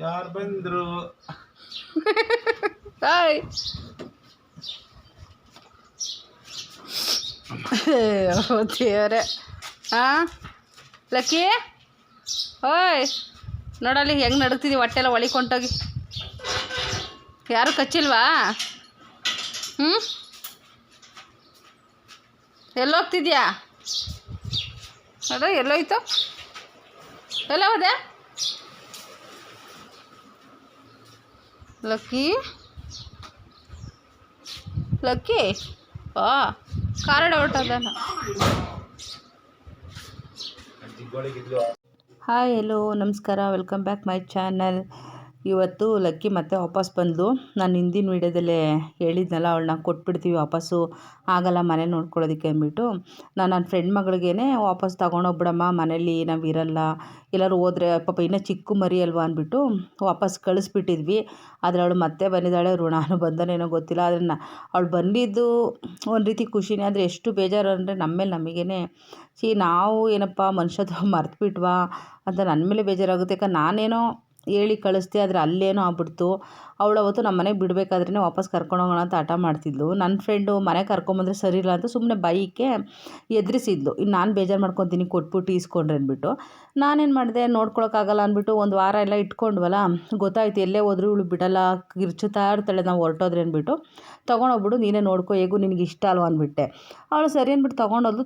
ಯಾರು ಬಂದ್ರು? ಹಾಯ್ ದೇವರೇ. ಹಾಂ ಲಕ್ಕಿ, ಓಯ್ ನೋಡಲ್ಲಿ ಹೆಂಗೆ ನಡುಗ್ತಿದ್ದೀವಿ, ಹೊಟ್ಟೆಲ್ಲ ಒಳಿಕೊಂಡೋಗಿ. ಯಾರು ಕಚ್ಚಿಲ್ವಾ? ಎಲ್ಲೋಗ್ತಿದ್ಯಾ? ನೋಡ ಎಲ್ಲೋಯ್ತು, ಎಲ್ಲ ಹೋದೆ ಲಕ್ಕಿ? ಲಕ್ಕಿ ಕಾರಡ ಹೊರಟದ. ಹಾಯ್ ಹಲೋ ನಮಸ್ಕಾರ, ವೆಲ್ಕಮ್ ಬ್ಯಾಕ್ ಮೈ ಚಾನಲ್. ಇವತ್ತು ಲಕ್ಕಿ ಮತ್ತೆ ವಾಪಸ್ ಬಂದು, ನಾನು ಹಿಂದಿನ ವೀಡಿಯೋದಲ್ಲೇ ಹೇಳಿದ್ನಲ್ಲ, ಅವಳನ್ನ ಕೊಟ್ಬಿಡ್ತೀವಿ ವಾಪಸ್ಸು, ಆಗಲ್ಲ ಮನೆ ನೋಡ್ಕೊಳ್ಳೋದಕ್ಕೆ ಅಂದ್ಬಿಟ್ಟು. ನಾನು ನನ್ನ ಫ್ರೆಂಡ್ ಮಗಳಿಗೇನೆ ವಾಪಸ್ ತೊಗೊಂಡೋಗ್ಬಿಡಮ್ಮ, ಮನೇಲಿ ನಾವು ಇರಲ್ಲ, ಎಲ್ಲರೂ ಹೋದರೆ ಪಾಪ ಇನ್ನೂ ಚಿಕ್ಕ ಮರಿ ಅಲ್ವಾ ಅಂದ್ಬಿಟ್ಟು ವಾಪಸ್ ಕಳಿಸ್ಬಿಟ್ಟಿದ್ವಿ. ಆದರೆ ಅವಳು ಮತ್ತೆ ಬಂದಿದ್ದಾಳೆ, ಋಣಾನು ಬಂದನೇನೋ ಗೊತ್ತಿಲ್ಲ. ಅದನ್ನು ಅವಳು ಬಂದಿದ್ದು ಒಂದು ರೀತಿ ಖುಷಿನೇ, ಆದರೆ ಎಷ್ಟು ಬೇಜಾರು ಅಂದರೆ ನಮ್ಮ ಮೇಲೆ ನಮಗೇನೆ ನಾವು ಏನಪ್ಪ ಮನುಷ್ಯತ್ವ ಮರ್ತ್ಬಿಟ್ವಾ ಅಂತ ನನ್ನ ಮೇಲೆ ಬೇಜಾರಾಗುತ್ತೆ. ಯಾಕಂದ್ರೆ ನಾನೇನೋ ಹೇಳಿ ಕಳಿಸ್ದೆ, ಆದರೆ ಅಲ್ಲೇನೋ ಆಗ್ಬಿಡ್ತು. ಅವಳು ಅವತ್ತು ನಮ್ಮ ಮನೆಗೆ ಬಿಡಬೇಕಾದ್ರೇ ವಾಪಸ್ ಕರ್ಕೊಂಡೋಗೋಣ ಅಂತ ಹಠ ಮಾಡ್ತಿದ್ಲು. ನನ್ನ ಫ್ರೆಂಡು ಮನೆಗೆ ಕರ್ಕೊಂಬಂದ್ರೆ ಸರಿ ಇಲ್ಲ ಅಂತ ಸುಮ್ಮನೆ ಬೈಕೆ ಎದುರಿಸಿದ್ಲು. ಇನ್ನು ನಾನು ಬೇಜಾರು ಮಾಡ್ಕೊತೀನಿ ಕೊಟ್ಬಿಟ್ಟು ಈಸ್ಕೊಂಡ್ರೆ ಅಂದ್ಬಿಟ್ಟು. ನಾನೇನು ಮಾಡಿದೆ, ನೋಡ್ಕೊಳಕ್ಕಾಗಲ್ಲ ಅಂದ್ಬಿಟ್ಟು ಒಂದು ವಾರ ಎಲ್ಲ ಇಟ್ಕೊಂಡ್ವಲ್ಲ, ಗೊತ್ತಾಯ್ತು ಎಲ್ಲೇ ಹೋದ್ರೂ ಇವಳು ಬಿಡಲ್ಲ, ಕಿರ್ಚುತ್ತಾ ಇರ್ತಾಳೆ ನಾವು ಹೊರಟೋದ್ರೆ ಅಂದ್ಬಿಟ್ಟು. ತೊಗೊಂಡೋಗ್ಬಿಡು ನೀನೇ ನೋಡ್ಕೊ, ಹೇಗೂ ನಿನಗೆ ಇಷ್ಟ ಅಲ್ವ ಅಂದ್ಬಿಟ್ಟೆ. ಅವಳು ಸರಿ ಅಂದ್ಬಿಟ್ಟು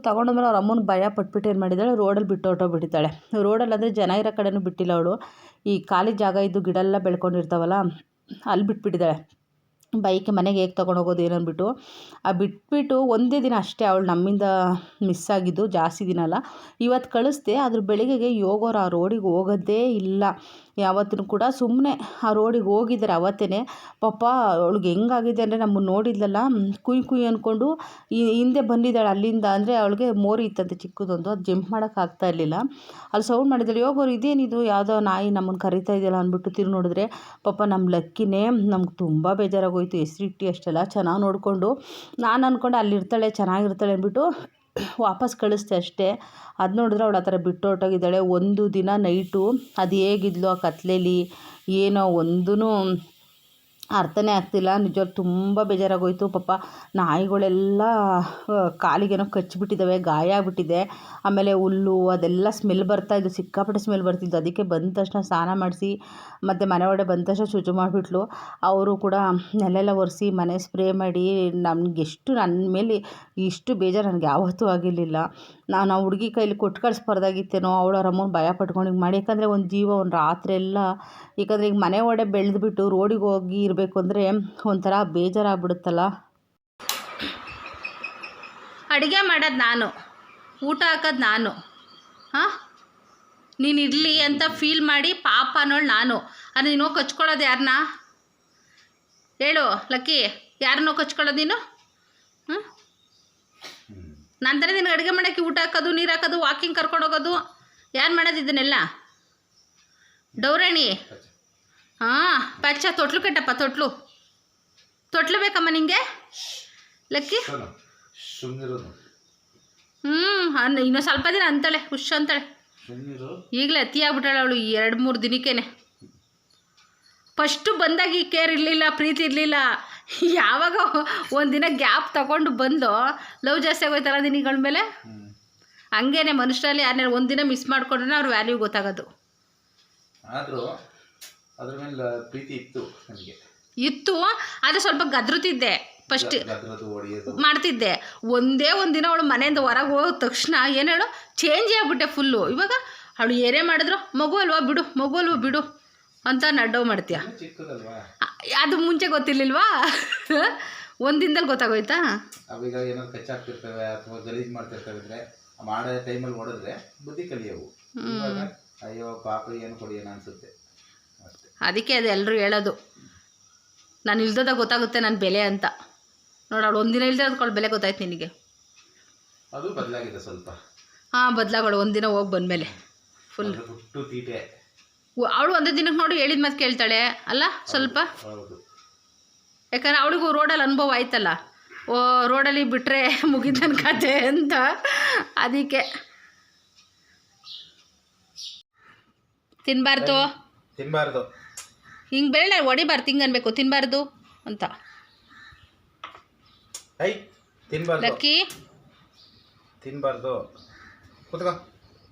ತೊಗೊಂಡೋದ್ಮೇಲೆ ಅವ್ರ ಅಮ್ಮನ ಭಯ ಪಟ್ಬಿಟ್ಟು ಏನು ಮಾಡಿದ್ದಾಳೆ, ರೋಡಲ್ಲಿ ಬಿಟ್ಟು ಹೊರಟೋಗ್ಬಿಟ್ಟಿದ್ದಾಳೆ. ರೋಡಲ್ಲಿ ಅಂದರೆ ಜನ ಇರೋ ಕಡೆನೂ ಬಿಟ್ಟಿಲ್ಲ ಅವಳು, ಈ ಖಾಲಿ ಜಾಗ ಇದ್ದು ಗಿಡ ಎಲ್ಲ ಬೆಳ್ಕೊಂಡಿರ್ತಾವಲ್ಲ ಅಲ್ಲಿ ಬಿಟ್ಬಿಟ್ಟಿದ್ದಾಳೆ. ಬೈಕ್ ಮನೆಗೆ ಹೇಗೆ ತೊಗೊಂಡೋಗೋದು ಏನು ಅಂದ್ಬಿಟ್ಟು ಬಿಟ್ಬಿಟ್ಟು ಒಂದೇ ದಿನ ಅಷ್ಟೇ ಅವಳು ನಮ್ಮಿಂದ ಮಿಸ್ ಆಗಿದ್ದು, ಜಾಸ್ತಿ ದಿನ ಅಲ್ಲ. ಇವತ್ತು ಕಳಿಸ್ದೆ, ಅದ್ರ ಬೆಳಿಗ್ಗೆಗೆ ಯೋಗೋರು ಆ ರೋಡಿಗೆ ಹೋಗೋದೇ ಇಲ್ಲ ಯಾವತ್ತೂ ಕೂಡ. ಸುಮ್ಮನೆ ಆ ರೋಡಿಗೆ ಹೋಗಿದ್ದಾರೆ ಅವತ್ತೇ. ಪಾಪ ಅವಳಿಗೆ ಹೆಂಗಾಗಿದೆ ಅಂದರೆ ನಮ್ಮನ್ನು ನೋಡಿದ್ಲಲ್ಲ, ಕುಯ್ ಅಂದ್ಕೊಂಡು ಹಿಂದೆ ಬಂದಿದ್ದಾಳೆ ಅಲ್ಲಿಂದ. ಅಂದರೆ ಅವಳಿಗೆ ಮೋರಿ ಇತ್ತಂತೆ ಚಿಕ್ಕದೊಂದು, ಅದು ಜಂಪ್ ಮಾಡೋಕ್ಕಾಗ್ತಾ ಇರಲಿಲ್ಲ. ಅಲ್ಲಿ ಸೌಂಡ್ ಮಾಡಿದ್ದಾಳೆ, ಯೋಗೋರು ಇದೇನಿದು ಯಾವುದೋ ನಾಯಿ ನಮ್ಮನ್ನು ಕರಿತಾ ಇದೆಯಲ್ಲ ಅಂದ್ಬಿಟ್ಟು ತಿರುಗಿ ನೋಡಿದ್ರೆ ಪಾಪ ನಮ್ಮ ಲಕ್ಕಿನೇ. ನಮ್ಗೆ ತುಂಬ ಬೇಜಾರಾಗೋಯ್ತು, ಹೆಸರಿಟ್ಟು ಅಷ್ಟೆಲ್ಲ ಚೆನ್ನಾಗಿ ನೋಡಿಕೊಂಡು. ನಾನು ಅಂದ್ಕೊಂಡೆ ಅಲ್ಲಿರ್ತಾಳೆ ಚೆನ್ನಾಗಿರ್ತಾಳೆ ಅಂದ್ಬಿಟ್ಟು ವಾಪಸ್ ಕಳಿಸ್ದೆ ಅಷ್ಟೇ. ಅದು ನೋಡಿದ್ರೆ ಅವಳು ಆ ಥರ ಬಿಟ್ಟು ಹೊರಟೋಗಿದ್ದಾಳೆ. ಒಂದು ದಿನ ನೈಟು ಅದು ಹೇಗಿದ್ಲು ಆ ಕತ್ಲೇಲಿ ಏನೋ ಒಂದೂ ಅರ್ಥನೇ ಆಗ್ತಿಲ್ಲ. ನಿಜವಾಗ್ಲೂ ತುಂಬ ಬೇಜಾರಾಗೋಯ್ತು. ಪಾಪ ನಾಯಿಗಳೆಲ್ಲ ಕಾಲಿಗೇನೋ ಕಚ್ಚಿಬಿಟ್ಟಿದ್ದಾವೆ, ಗಾಯ ಆಗ್ಬಿಟ್ಟಿದೆ. ಆಮೇಲೆ ಹುಲ್ಲು ಅದೆಲ್ಲ ಸ್ಮೆಲ್ ಬರ್ತಾಯಿದ್ದು, ಸಿಕ್ಕಾಪಟ್ಟೆ ಸ್ಮೆಲ್ ಬರ್ತಿದ್ದು. ಅದಕ್ಕೆ ಬಂದ ತಕ್ಷಣ ಸ್ನಾನ ಮಾಡಿಸಿ ಮತ್ತು ಮನೆ ಒಳಗಡೆ ಬಂದ ತಕ್ಷಣ ಶುಚಿ ಮಾಡಿಬಿಟ್ಲು. ಅವರು ಕೂಡ ನೆಲೆಲ್ಲ ಒರೆಸಿ ಮನೆ ಸ್ಪ್ರೇ ಮಾಡಿ. ನಮಗೆಷ್ಟು ನನ್ನ ಮೇಲೆ ಇಷ್ಟು ಬೇಜಾರು ನನಗೆ ಯಾವತ್ತೂ ಆಗಿರಲಿಲ್ಲ. ನಾನು ಆ ಹುಡುಗಿ ಕೈಲಿ ಕೊಟ್ಟು ಕಳಿಸ್ಬಾರ್ದಾಗಿತ್ತೇನೋ, ಅವಳು ಅವ್ರ ಅಮ್ಮನ ಭಯ ಪಟ್ಕೊಂಡು ಹಿಂಗೆ ಮಾಡಿ. ಯಾಕಂದರೆ ಒಂದು ಜೀವ ಒಂದು ರಾತ್ರಿ ಎಲ್ಲ, ಯಾಕಂದರೆ ಈಗ ಮನೆ ಒಡೆ ಬೆಳೆದ್ಬಿಟ್ಟು ರೋಡಿಗೆ ಹೋಗಿ ಇರಬೇಕು ಅಂದರೆ ಒಂಥರ ಬೇಜಾರಾಗ್ಬಿಡುತ್ತಲ್ಲ. ಅಡುಗೆ ಮಾಡೋದು ನಾನು, ಊಟ ಹಾಕೋದು ನಾನು, ಹಾಂ ನೀನು ಇರಲಿ ಅಂತ ಫೀಲ್ ಮಾಡಿ ಪಾಪ ಅನ್ನೋಳು ನಾನು. ಅದು ನೀನು ಹೋಗಿ ಕಚ್ಕೊಳ್ಳೋದು ಯಾರನ್ನ ಹೇಳು ಲಕ್ಕಿ? ಯಾರನ್ನೋ ಕಚ್ಕೊಳ್ಳೋದು ನೀನು? ನಾನು ತಾನೇ ನಿನಗೆ ಅಡುಗೆ ಮಾಡೋಕ್ಕೆ, ಊಟ ಹಾಕೋದು, ನೀರು ಹಾಕೋದು, ವಾಕಿಂಗ್ ಕರ್ಕೊಂಡು ಹೋಗೋದು, ಯಾರು ಮಾಡೋದು ಇದನ್ನೆಲ್ಲ? ಡೌರಾಣಿ ಹಾಂ ಪಚ್ಚ ತೊಟ್ಲು ಕಟ್ಟಪ್ಪ, ತೊಟ್ಲು ಬೇಕಮ್ಮ ನಿಂಗೆ ಲಕ್ಕಿ? ಇನ್ನೂ ಸ್ವಲ್ಪ ದಿನ ಅಂತಾಳೆ, ಹುಷ್ ಅಂತಾಳೆ. ಈಗಲೇ ಅತಿ ಆಗ್ಬಿಟ್ಟಾಳೆ ಅವಳು 2-3 ದಿನಕ್ಕೇನೆ. ಫಸ್ಟು ಬಂದಾಗ ಈ ಕೇರ್ ಇರಲಿಲ್ಲ, ಪ್ರೀತಿ ಇರಲಿಲ್ಲ. ಯಾವಾಗ ಒಂದಿನ ಗ್ಯಾಪ್ ತಗೊಂಡು ಬಂದು ಲವ್ ಜಾಸ್ತಿ ಆಗೋಯ್ತಲ್ಲ ದಿನಗಳ ಮೇಲೆ. ಹಂಗೇನೆ ಮನುಷ್ಯರಲ್ಲಿ ಯಾರನ್ನ ಒಂದಿನ ಮಿಸ್ ಮಾಡ್ಕೊಂಡ್ರೆ ಅವ್ರ ವ್ಯಾಲ್ಯೂ ಗೊತ್ತಾಗೋದು. ಆದರೂ ಅದ್ರ ಮೇಲೆ ಪ್ರೀತಿ ಇತ್ತು, ಆದರೆ ಸ್ವಲ್ಪ ಗದ್ರುತ್ತಿದ್ದೆ ಫಸ್ಟ್ ಮಾಡ್ತಿದ್ದೆ. ಒಂದೇ ಒಂದಿನ ಅವಳು ಮನೆಯಿಂದ ಹೊರಗೆ ಹೋದ ತಕ್ಷಣ ಏನು ಹೇಳು ಚೇಂಜ್ ಆಗಿಬಿಟ್ಟೆ ಫುಲ್ಲು. ಇವಾಗ ಅವಳು ಏನೇ ಮಾಡಿದ್ರು ಮಗು ಅಲ್ವಾ ಬಿಡು ಅಂತ ನಡ್ಡವ್ ಮಾಡ್ತೀಯ. ಅದು ಮುಂಚೆ ಗೊತ್ತಿರ್ಲಿಲ್ವಾ? ಒಂದಿನದಲ್ಲಿ ಗೊತ್ತಾಗೋಯ್ತಾ? ಅವಾಗ ಏನಾದ್ರು ಕಚ್ಚಾಗ್ತಿರ್ತವೆ ಅಥವಾ ಗಲೀಜು ಮಾಡ್ತಿರ್ತವೆ, ಮಾಡೋ ಟೈಮಲ್ಲಿ ಹೊಡೆದ್ರೆ ಬುದ್ಧಿ ಕಲಿಯವು. ಅಯ್ಯೋ ಪಾಪ ಏನು ಕೊಡಿಯೋಣ ಅನ್ಸುತ್ತೆ ಅಷ್ಟೇ. ಅದಕ್ಕೆ ಅದು ಎಲ್ಲರೂ ಹೇಳೋದು, ನಾನು ಇಲ್ದಾಗ ಗೊತ್ತಾಗುತ್ತೆ ನನ್ನ ಬೆಲೆ ಅಂತ. ನೋಡಿ ಅವಳು ಒಂದಿನ ಇಲ್ದೇ ಅದಕ್ಕೆ ಬೆಲೆ ಗೊತ್ತಾಯ್ತು ನಿನಗೆ. ಅದು ಬದಲಾಗಿದೆ ಸ್ವಲ್ಪ. ಹಾಂ ಬದಲಾಗೋಳು ಒಂದಿನ ಹೋಗಿ ಬಂದಮೇಲೆ ಫುಲ್ ತೀಟೆ. ಅವಳು ಒಂದೇ ದಿನಕ್ಕೆ ನೋಡಿ ಹೇಳಿದ ಮಾತು ಕೇಳ್ತಾಳೆ ಅಲ್ಲ ಸ್ವಲ್ಪ. ಯಾಕಂದರೆ ಅವಳಿಗೂ ರೋಡಲ್ಲಿ ಅನುಭವ ಆಯ್ತಲ್ಲ, ರೋಡಲ್ಲಿ ಬಿಟ್ಟರೆ ಮುಗಿದ ಕತೆ ಅಂತ. ಅದಕ್ಕೆ ತಿನ್ನಬಾರ್ದು ಹಿಂಗೆ ಬೇಳೆ ಹೊಡಿಬಾರ್ದು, ಹಿಂಗೆ ಅನ್ಬೇಕು ತಿನ್ನಬಾರ್ದು ಅಂತ. ಐ ತಿನ್ಬಾರ್ದು, ಲಕ್ಕಿ ತಿನ್ಬಾರ್ದು. ಕೂತ್ಕೋ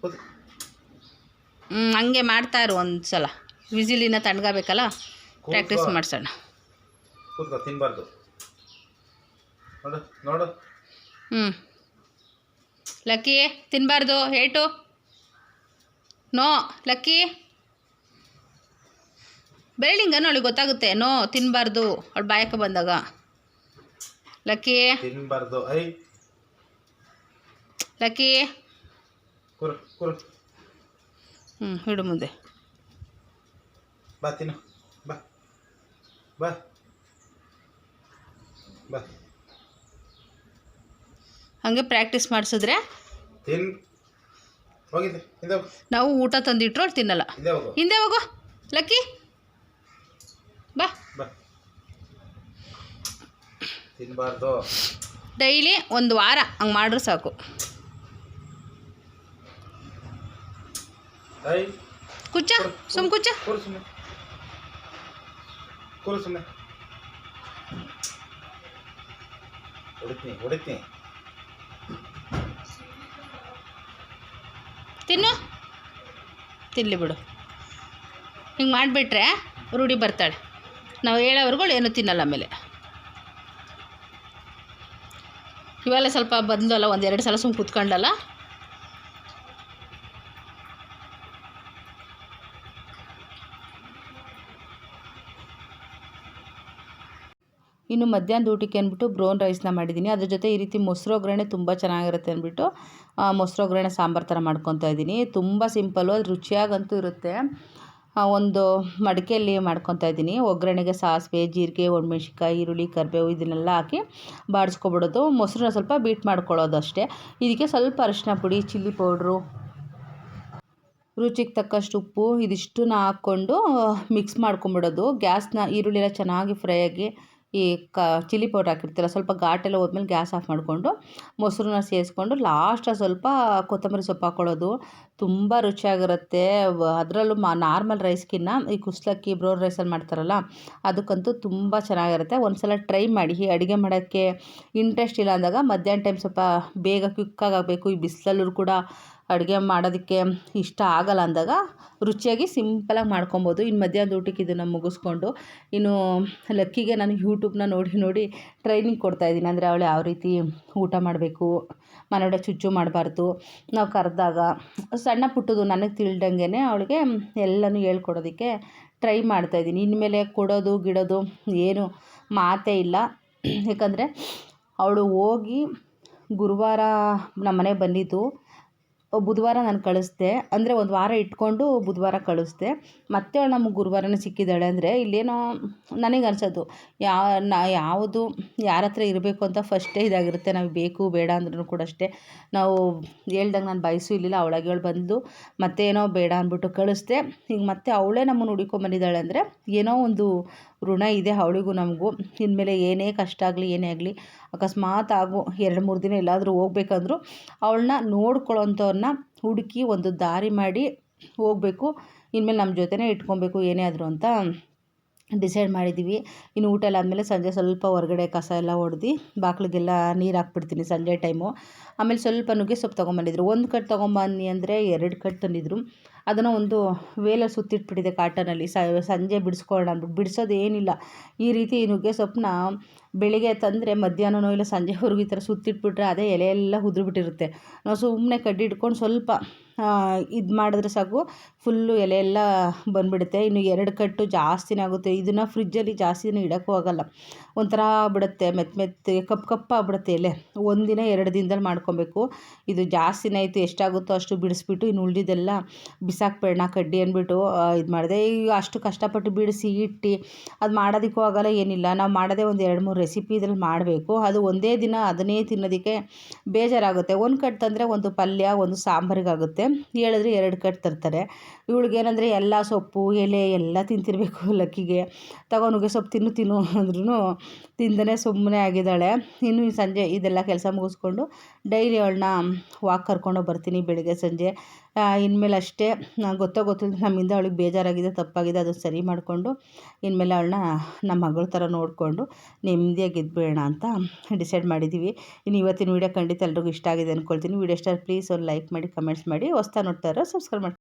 ಕೂತ್. ಹಂಗೆ ಮಾಡ್ತಾಯಿರು ಒಂದು ಸಲ. ವಿಸಿಲಿನ ತಣ್ಣಗಾಗಬೇಕಲ್ಲ, ಪ್ರಾಕ್ಟೀಸ್ ಮಾಡ್ಸೋಣ. ಕೂತ್ಕೋ, ತಿನ್ಬಾರ್ದು. ನೋಡು ನೋಡು. ಲಕ್ಕಿ ತಿನ್ನಬಾರ್ದು, ಏಟು. ನೋ ಲಕ್ಕಿ, ಬೆಳ್ಳಿಂಗನು ಅವಳಿಗೆ ಗೊತ್ತಾಗುತ್ತೆ. ನೋ ತಿನ್ನಬಾರ್ದು ಅವಳು ಬಾಯಕ್ಕೆ ಬಂದಾಗ. ಲಕ್ಕಿ ತಿನ್ಬಾರ್ದು. ಐ ಲಕ್ಕಿ ಕೂರು ಕೂರು. ಇಡು ಮುಂದೆ. ಬಾ ತಿನ್ನು, ಬಾ ಬಾ ಬಾ. ಹಾಗೆ ಪ್ರಾಕ್ಟೀಸ್ ಮಾಡಿಸಿದ್ರೆ ತಿನ್. ಹೋಗಿದೆ ಹಿಂದೆ ಹೋಗು. ನಾವು ಊಟ ತಂದಿಟ್ರು ಅವ್ಳು ತಿನ್ನಲ್ಲ. ಹಿಂದೆ ಹೋಗು, ಹಿಂದೆ ಹೋಗು ಲಕ್ಕಿ, ಬಾ. ಬಾ. ತಿನ್ಬಾರ್ದು. ಡೈಲಿ ಒಂದು ವಾರ ಹಂಗೆ ಮಾಡ್ರೆ ಸಾಕು. ಐ ಕುಚ್ಚ ಸುಮ್ ಕುಚ್ಚ. ಕೂರು ಸುಮ್ಮನೆ, ಕೂರು ಸುಮ್ಮನೆ. ಹೊಡಿತೀನಿ ಹೊಡಿತೀನಿ. ತಿನ್ನು, ತಿನ್ನಲಿ ಬಿಡು. ಹಿಂಗೆ ಮಾಡಿಬಿಟ್ರೆ ರೂಢಿ ಬರ್ತಾಳೆ. ನಾವು ಹೇಳೋವರೆಗೂ ಏನು ತಿನ್ನಲ್ಲ ಆಮೇಲೆ. ಇವೆಲ್ಲ ಸ್ವಲ್ಪ ಬಂದಲ್ಲ, ಒಂದೆರಡು ಸಲ ಸುಮ್ಮನೆ ಕೂತ್ಕೊಂಡಲ್ಲ. ಇನ್ನು ಮಧ್ಯಾಹ್ನದ ಊಟಕ್ಕೆ ಅಂದ್ಬಿಟ್ಟು ಬ್ರೌನ್ ರೈಸ್ನ ಮಾಡಿದ್ದೀನಿ. ಅದ್ರ ಜೊತೆ ಈ ರೀತಿ ಮೊಸರು ಒಗ್ಗರಣೆ ತುಂಬ ಚೆನ್ನಾಗಿರುತ್ತೆ ಅಂದ್ಬಿಟ್ಟು ಮೊಸರು ಒಗ್ಗರಣೆ ಸಾಂಬಾರು ಥರ ಮಾಡ್ಕೊತಾ ಇದ್ದೀನಿ. ತುಂಬ ಸಿಂಪಲ್ಲು, ಅದು ರುಚಿಯಾಗಂತೂ ಇರುತ್ತೆ. ಒಂದು ಮಡಿಕೆಯಲ್ಲಿ ಮಾಡ್ಕೊತಾ ಇದ್ದೀನಿ. ಒಗ್ಗರಣೆಗೆ ಸಾಸಿವೆ, ಜೀರಿಗೆ, ಒಣಮೆಣ್ಸಿನ್ಕಾಯಿ, ಈರುಳ್ಳಿ, ಕರಿಬೇವು ಇದನ್ನೆಲ್ಲ ಹಾಕಿ ಬಾಡಿಸ್ಕೊಬಿಡೋದು. ಮೊಸರನ್ನ ಸ್ವಲ್ಪ ಬೀಟ್ ಮಾಡ್ಕೊಳ್ಳೋದು ಅಷ್ಟೇ. ಇದಕ್ಕೆ ಸ್ವಲ್ಪ ಅರಿಶಿನ ಪುಡಿ, ಚಿಲ್ಲಿ ಪೌಡ್ರು, ರುಚಿಗೆ ತಕ್ಕಷ್ಟು ಉಪ್ಪು ಇದಿಷ್ಟನ್ನ ಹಾಕ್ಕೊಂಡು ಮಿಕ್ಸ್ ಮಾಡ್ಕೊಂಬಿಡೋದು. ಗ್ಯಾಸ್ನ ಈರುಳ್ಳಿ ಎಲ್ಲ ಚೆನ್ನಾಗಿ ಫ್ರೈ ಆಗಿ ಈ ಚಿಲ್ಲಿ ಪೌಡ್ರ್ ಹಾಕಿರ್ತೀರ ಸ್ವಲ್ಪ ಘಾಟೆಲ್ಲ ಹೋದ್ಮೇಲೆ ಗ್ಯಾಸ್ ಆಫ್ ಮಾಡಿಕೊಂಡು ಮೊಸರನ್ನ ಸೇರಿಸ್ಕೊಂಡು ಲಾಸ್ಟಲ್ಲಿ ಸ್ವಲ್ಪ ಕೊತ್ತಂಬರಿ ಸೊಪ್ಪು ಹಾಕ್ಕೊಳ್ಳೋದು. ತುಂಬ ರುಚಿಯಾಗಿರುತ್ತೆ. ಅದರಲ್ಲೂ ನಾರ್ಮಲ್ ರೈಸ್ಗಿನ್ನ ಈ ಕುಸ್ಲಕ್ಕಿ ಬ್ರೌನ್ ರೈಸಲ್ಲಿ ಮಾಡ್ತಾರಲ್ಲ ಅದಕ್ಕಂತೂ ತುಂಬ ಚೆನ್ನಾಗಿರುತ್ತೆ. ಒಂದು ಸಲ ಟ್ರೈ ಮಾಡಿ. ಈ ಅಡುಗೆ ಮಾಡೋಕ್ಕೆ ಇಂಟ್ರೆಸ್ಟ್ ಇಲ್ಲ ಅಂದಾಗ ಮಧ್ಯಾಹ್ನ ಟೈಮ್ ಸ್ವಲ್ಪ ಬೇಗ ಕ್ವಿಕ್ಕಾಗಬೇಕು, ಈ ಬಿಸಿಲಲ್ಲೂ ಕೂಡ ಅಡುಗೆ ಮಾಡೋದಕ್ಕೆ ಇಷ್ಟ ಆಗಲ್ಲ ಅಂದಾಗ ರುಚಿಯಾಗಿ ಸಿಂಪಲಾಗಿ ಮಾಡ್ಕೊಬೋದು. ಇನ್ನು ಮಧ್ಯಾಹ್ನದ ಊಟಕ್ಕೆ ಇದನ್ನು ಮುಗಿಸ್ಕೊಂಡು ಇನ್ನು ಲಕ್ಕಿಗೆ ನಾನು ಯೂಟ್ಯೂಬ್ನ ನೋಡಿ ಟ್ರೈನಿಂಗ್ ಕೊಡ್ತಾಯಿದ್ದೀನಿ. ಅಂದರೆ ಅವಳು ಯಾವ ರೀತಿ ಊಟ ಮಾಡಬೇಕು, ಮನೆಯೊಡೆ ಚುಚ್ಚು ಮಾಡಬಾರ್ದು, ನಾವು ಕರೆದಾಗ ಸಣ್ಣ ಪುಟ್ಟದು ನನಗೆ ತಿಳಿದಂಗೆ ಅವಳಿಗೆ ಎಲ್ಲನೂ ಹೇಳ್ಕೊಡೋದಕ್ಕೆ ಟ್ರೈ ಮಾಡ್ತಾಯಿದ್ದೀನಿ. ಇನ್ಮೇಲೆ ಕೊಡೋದು ಗಿಡೋದು ಏನು ಮಾತೇ ಇಲ್ಲ. ಯಾಕಂದರೆ ಅವಳು ಹೋಗಿ ಗುರುವಾರ ನಮ್ಮ ಮನೆಗೆ ಬಂದಿದ್ದು, ಬುಧವಾರ ನಾನು ಕಳಿಸ್ದೆ. ಅಂದರೆ ಒಂದು ವಾರ ಇಟ್ಕೊಂಡು ಬುಧವಾರ ಕಳಿಸ್ದೆ. ಮತ್ತೆ ಅವಳು ನಮಗೆ ಗುರುವಾರನೇ ಸಿಕ್ಕಿದ್ದಾಳೆ. ಅಂದರೆ ಇಲ್ಲೇನೋ ನನಗೆ ಅನ್ಸೋದು ಯಾವುದು ಯಾರ ಹತ್ರ ಇರಬೇಕು ಅಂತ ಫಸ್ಟೇ ಇದಾಗಿರುತ್ತೆ. ನಾವು ಬೇಕು ಬೇಡ ಅಂದ್ರೂ ಕೂಡ ಅಷ್ಟೇ. ನಾವು ಹೇಳ್ದಂಗೆ ನಾನು ಬಯಸೂ ಇರಲಿಲ್ಲ. ಅವಳಾಗಿ ಅವಳು ಬಂದು ಮತ್ತೆ ಏನೋ ಬೇಡ ಅಂದ್ಬಿಟ್ಟು ಕಳಿಸ್ದೆ. ಈಗ ಮತ್ತೆ ಅವಳೇ ನಮ್ಮನ್ನು ಹುಡುಕೊಂಬಂದಿದ್ದಾಳೆ. ಅಂದರೆ ಏನೋ ಒಂದು ಋಣ ಇದೆ ಅವಳಿಗೂ ನಮಗೂ. ಇನ್ಮೇಲೆ ಏನೇ ಕಷ್ಟ ಆಗಲಿ ಏನೇ ಆಗಲಿ ಅಕಸ್ಮಾತ್ ಆಗು 2-3 ದಿನ ಎಲ್ಲಾದರೂ ಹೋಗ್ಬೇಕಂದ್ರೂ ಅವಳನ್ನ ನೋಡ್ಕೊಳ್ಳೋಂಥವ್ರನ್ನ ಹುಡುಕಿ ಒಂದು ದಾರಿ ಮಾಡಿ ಹೋಗಬೇಕು. ಇನ್ಮೇಲೆ ನಮ್ಮ ಜೊತೆನೇ ಇಟ್ಕೊಬೇಕು ಏನೇ ಆದರೂ ಅಂತ ಡಿಸೈಡ್ ಮಾಡಿದ್ದೀವಿ. ಇನ್ನು ಊಟ ಎಲ್ಲ ಆದಮೇಲೆ ಸಂಜೆ ಸ್ವಲ್ಪ ಹೊರಗಡೆ ಕಸ ಎಲ್ಲ ಹೊಡೆದು ಬಾಗಿಲಿಗೆಲ್ಲ ನೀರು ಹಾಕ್ಬಿಡ್ತೀನಿ ಸಂಜೆ ಟೈಮು. ಆಮೇಲೆ ಸ್ವಲ್ಪ ನುಗ್ಗೆ ಸೊಪ್ಪು ತೊಗೊಂಬಂದಿದ್ರು. 1 ಕಟ್ ತೊಗೊಂಬನ್ನಿ ಅಂದರೆ 2 ಕಟ್ ತಂದಿದ್ರು. ಅದನ್ನು ಒಂದು ವೇಲಲ್ಲಿ ಸುತ್ತಿಟ್ಬಿಟ್ಟಿದೆ ಕಾಟನಲ್ಲಿ. ಸಂಜೆ ಬಿಡಿಸ್ಕೊಳ್ಳೋಣ ಅಂದ್ಬಿಟ್ಟು ಬಿಡಿಸೋದು ಏನಿಲ್ಲ. ಈ ರೀತಿ ನುಗ್ಗೆ ಸೊಪ್ಪನ್ನ ಬೆಳಿಗ್ಗೆ ತಂದರೆ ಮಧ್ಯಾಹ್ನನೋ ಇಲ್ಲ ಸಂಜೆವರೆಗೂ ಈ ಥರ ಸುತ್ತಿಟ್ಬಿಟ್ರೆ ಅದೇ ಎಲೆ ಎಲ್ಲ ಉದುರಿಬಿಟ್ಟಿರುತ್ತೆ. ನಾವು ಸುಮ್ಮನೆ ಕಡ್ಡಿ ಹಿಡ್ಕೊಂಡು ಸ್ವಲ್ಪ ಇದು ಮಾಡಿದ್ರೆ ಸಾಕು ಫುಲ್ಲು ಎಲೆ ಎಲ್ಲ ಬಂದುಬಿಡುತ್ತೆ. ಇನ್ನು 2 ಕಟ್ಟು ಜಾಸ್ತಿನೇ ಆಗುತ್ತೆ. ಇದನ್ನು ಫ್ರಿಜ್ಜಲ್ಲಿ ಜಾಸ್ತಿ ದಿನ ಇಡೋಕ್ಕೂ ಆಗೋಲ್ಲ. ಒಂಥರ ಬಿಡುತ್ತೆ, ಮೆತ್ತಗೆ ಕಪ್ಪು ಆಗ್ಬಿಡುತ್ತೆ ಎಲೆ. 1 ದಿನ 2 ದಿನದಲ್ಲಿ ಮಾಡ್ಕೊಬೇಕು. ಇದು ಜಾಸ್ತಿನೇ ಆಯಿತು. ಎಷ್ಟಾಗುತ್ತೋ ಅಷ್ಟು ಬಿಡಿಸ್ಬಿಟ್ಟು ಇನ್ನು ಉಳಿದಿದ್ದೆಲ್ಲ ಬಿಸಾಕ್ಬೇಡ ಕಡ್ಡಿ ಅಂದ್ಬಿಟ್ಟು ಇದು ಮಾಡಿದೆ. ಈಗ ಅಷ್ಟು ಕಷ್ಟಪಟ್ಟು ಬಿಡಿಸಿ ಇಟ್ಟು ಅದು ಮಾಡೋದಕ್ಕೂ ಆಗೋಲ್ಲ ಏನಿಲ್ಲ. ನಾವು ಮಾಡೋದೇ ಒಂದು 2-3 ರೆಸಿಪಿ ಇದ್ರಲ್ಲಿ ಮಾಡಬೇಕು. ಅದು ಒಂದೇ ದಿನ ಅದನ್ನೇ ತಿನ್ನೋದಕ್ಕೆ ಬೇಜಾರಾಗುತ್ತೆ. 1 ಕಟ್ ತಂದರೆ ಒಂದು ಪಲ್ಯ ಒಂದು ಸಾಂಬಾರಿಗಾಗುತ್ತೆ. ಹೇಳಿದ್ರೆ 2 ಕಟ್ ತರ್ತಾರೆ. ಇವಳಿಗೇನಂದರೆ ಎಲ್ಲ ಸೊಪ್ಪು ಎಲೆ ಎಲ್ಲ ತಿಂತಿರಬೇಕು. ಲಕ್ಕಿಗೆ ನುಗ್ಗೆ ಸೊಪ್ಪು ತಿನ್ನು ಅಂದ್ರೂ ತಿಂದನೇ ಸುಮ್ಮನೆ ಆಗಿದ್ದಾಳೆ. ಇನ್ನು ಸಂಜೆ ಇದೆಲ್ಲ ಕೆಲಸ ಮುಗಿಸ್ಕೊಂಡು ಡೈಲಿ ಅವಳನ್ನ ವಾಕ್ ಕರ್ಕೊಂಡು ಬರ್ತೀನಿ ಬೆಳಗ್ಗೆ ಸಂಜೆ. ಇನ್ಮೇಲೆ ಅಷ್ಟೇ ಗೊತ್ತಿಲ್ಲ ನಮ್ಮಿಂದ ಅವಳಿಗೆ ಬೇಜಾರಾಗಿದೆ, ತಪ್ಪಾಗಿದೆ, ಅದು ಸರಿ ಮಾಡಿಕೊಂಡು ಇನ್ಮೇಲೆ ಅವಳನ್ನ ನಮ್ಮ ಮಗಳ ಥರ ನೋಡಿಕೊಂಡು ನೆಮ್ಮದಿಯಾಗಿ ಇದ್ಬಿಡೋಣ ಅಂತ ಡಿಸೈಡ್ ಮಾಡಿದ್ದೀವಿ. ಇನ್ನು ಇವತ್ತಿನ ವೀಡಿಯೋ ಖಂಡಿತ ಎಲ್ರಿಗೂ ಇಷ್ಟ ಆಗಿದೆ ಅಂದ್ಕೊಳ್ತೀನಿ. ವೀಡಿಯೋ ಇಷ್ಟ ಪ್ಲೀಸ್ ಒಂದು ಲೈಕ್ ಮಾಡಿ, ಕಮೆಂಟ್ಸ್ ಮಾಡಿ. ಹೊಸ್ದಾಗಿ ನೋಡ್ತಾ ಇರೋ ಸಬ್ಸ್ಕ್ರೈಬ್ ಮಾಡಿ.